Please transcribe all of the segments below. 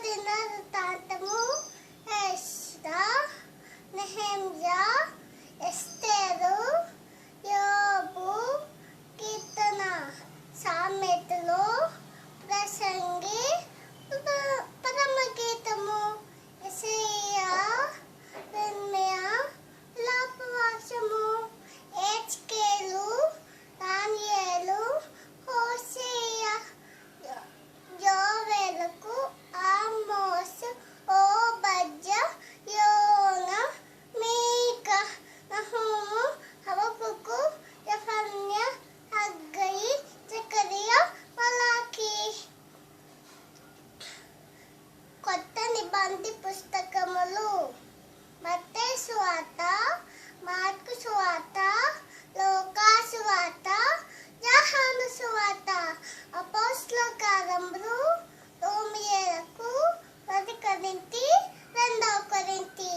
చదివిన వృత్తాంతము ఎస్రా, నెహెమ్యా, ఎస్తేరు, యోబు, కీర్తన, సామెతలు, ప్రసంగి, పరమగీతము, యెషయా, ఇర్మీయా, విలాపవాక్యము, హెజ్కేలు, దానియేలు, హోషేయ, యోవేలుకు, ఆమోసు, ఓబద్యా, యోనా, మీకా, నహూము, హబక్కుకు, యెఫన్యా, హగ్గయి, జకరియా, మలాకి. కొత్త నిబంధన పుస్తకములు: మత్తయి సువార్త, మార్కు సువార్త, లూకా సువార్త, యోహాను సువార్త, అపోస్తలుల కార్యములు, రోమీయులకు, 1 కొరింథీ, 2 కొరింథీ,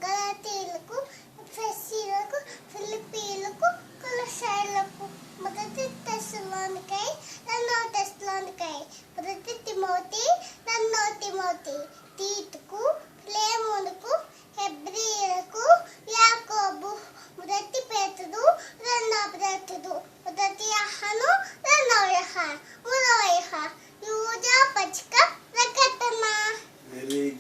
గలాతీయులకు, ఎఫెసీయులకు, ఫిలిప్పీయులకు, కొలస్సీయులకు, 1 తెస్సలోనికై, 2 తెస్సలోనికై, 1 తిమోతి, 2 తిమోతి.